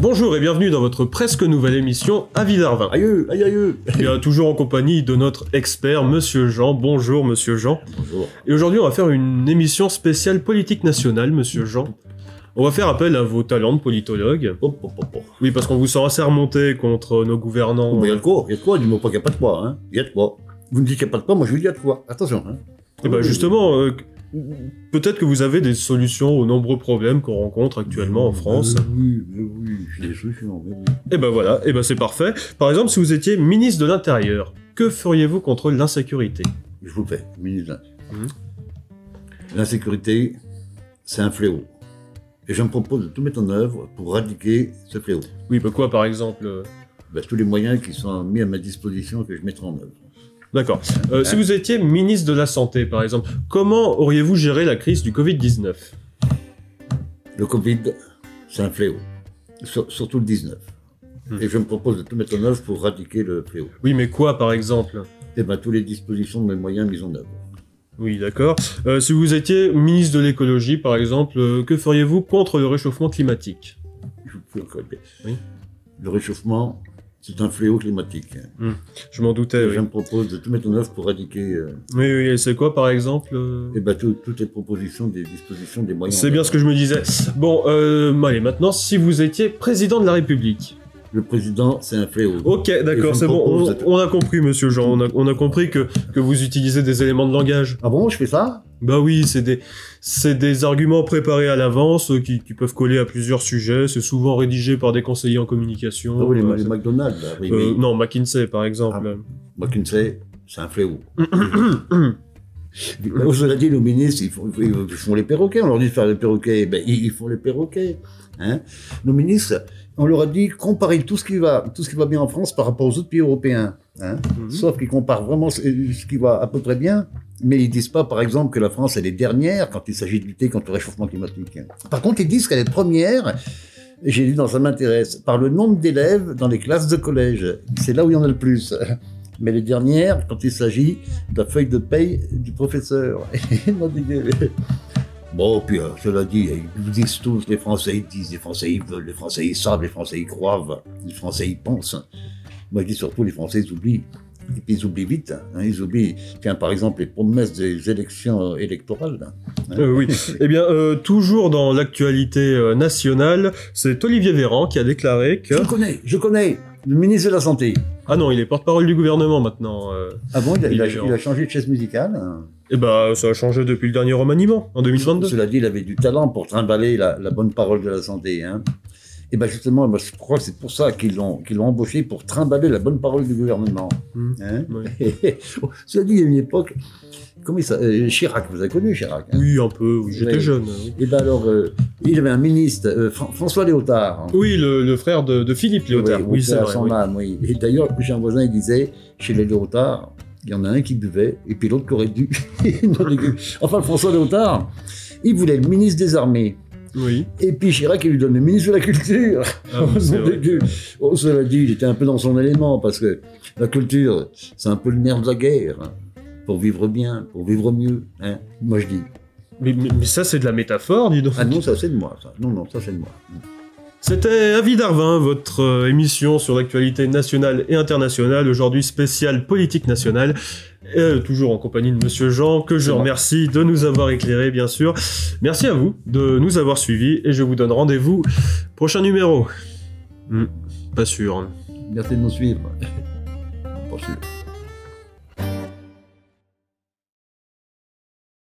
Bonjour et bienvenue dans votre presque nouvelle émission Avis d'Arvin. Aïe, aïe, aïe. Bien, toujours en compagnie de notre expert, Monsieur Jean. Bonjour, Monsieur Jean. Bonjour. Et aujourd'hui, on va faire une émission spéciale politique nationale, Monsieur Jean. On va faire appel à vos talents de politologue. Oui, parce qu'on vous sent assez remonté contre nos gouvernants. Il y a de quoi, dis-moi pas qu'il n'y a pas de quoi, hein. Il y a de quoi. Vous me dites qu'il n'y a pas de quoi, moi je vous dis il y a de quoi. Attention, hein. Et bah justement, peut-être que vous avez des solutions aux nombreux problèmes qu'on rencontre actuellement en France. Oui, j'ai des solutions, mais oui. Et ben voilà, et ben c'est parfait. Par exemple, si vous étiez ministre de l'Intérieur, que feriez-vous contre l'insécurité? Je vous le fais, ministre. L'insécurité, c'est un fléau. Et je me propose de tout mettre en œuvre pour éradiquer ce fléau. Oui, bah quoi par exemple Tous les moyens qui sont mis à ma disposition que je mettrai en œuvre. D'accord. Si vous étiez ministre de la Santé, par exemple, comment auriez-vous géré la crise du Covid-19? Le Covid, c'est un fléau. Surtout le 19. Et je me propose de tout mettre en œuvre pour éradiquer le fléau. Oui, mais quoi par exemple? Toutes les dispositions de mes moyens mis en œuvre. Oui, d'accord. Si vous étiez ministre de l'écologie, par exemple, que feriez-vous contre le réchauffement climatique? Oui. Le réchauffement, c'est un fléau climatique. Je m'en doutais, oui. Je me propose de tout mettre en œuvre pour éradiquer... Oui, et c'est quoi, par exemple toutes les propositions, des dispositions, des moyens... C'est bien ce que je me disais. Bon, allez, maintenant, si vous étiez président de la République... Le président, c'est un fléau. Ok, d'accord, c'est bon, on a compris, monsieur Jean, on a compris que vous utilisez des éléments de langage. Ah bon, je fais ça? Bah oui, c'est des arguments préparés à l'avance qui peuvent coller à plusieurs sujets, c'est souvent rédigé par des conseillers en communication. Ah oui, les McDonald's, là. Oui. Non, McKinsey, par exemple. McKinsey, c'est un fléau. Cela dit, nos ministres, ils font les perroquets, on leur dit de faire les perroquets, ils font les perroquets. Hein. Nos ministres, on leur a dit comparer tout ce qui va bien en France par rapport aux autres pays européens. Hein. Sauf qu'ils comparent vraiment ce qui va à peu près bien, mais ils disent pas, par exemple, que la France elle est dernière quand il s'agit de lutter contre le réchauffement climatique. Par contre, ils disent qu'elle est première. J'ai lu dans Ça m'intéresse par le nombre d'élèves dans les classes de collège. C'est là où il y en a le plus. Mais les dernières, quand il s'agit de la feuille de paye du professeur. Bon, puis cela dit, ils vous disent tous, les Français ils disent, les Français ils veulent, les Français ils savent, les Français ils croient, les Français ils pensent. Moi je dis surtout, les Français ils oublient. Et puis ils oublient vite. Hein, ils oublient, tiens, par exemple, les promesses des élections électorales. Hein. Oui. Eh bien, toujours dans l'actualité nationale, c'est Olivier Véran qui a déclaré que... Je connais, le ministre de la Santé. Ah non, il est porte-parole du gouvernement maintenant. Ah bon, il a changé de chaise musicale. Eh ben, ça a changé depuis le dernier remaniement, en 2022. Cela dit, il avait du talent pour trimballer la bonne parole de la santé. Hein. Et justement, je crois que c'est pour ça qu'ils l'ont embauché, pour trimballer la bonne parole du gouvernement. Hein. Oui. Cela dit, il y a une époque, comment Chirac, vous avez connu Chirac? Hein. Oui, un peu, j'étais jeune. Oui. Et il avait un ministre, François Léotard. Hein. Oui, le frère de Philippe Léotard. Oui, c'est vrai. Son âme, oui. Et d'ailleurs, j'ai un voisin, il disait, chez les Léotard, il y en a un qui buvait, et puis l'autre qui aurait dû. Enfin, François Léotard, il voulait le ministre des Armées. Oui. Et puis Chirac, il lui donne le ministre de la Culture. Ah, Cela dit, il était un peu dans son élément, parce que la culture, c'est un peu le nerf de la guerre. Hein, pour vivre bien, pour vivre mieux. Hein, moi, je dis. Mais ça, c'est de la métaphore, dis donc. Ah non, ça, c'est de moi. Ça. Non, ça, c'est de moi. C'était Avis d'Arvin, votre émission sur l'actualité nationale et internationale, aujourd'hui spéciale politique nationale, toujours en compagnie de Monsieur Jean, que je remercie de nous avoir éclairé, bien sûr. Merci à vous de nous avoir suivis, et je vous donne rendez-vous prochain numéro. Pas sûr. Merci de nous suivre. Pas sûr.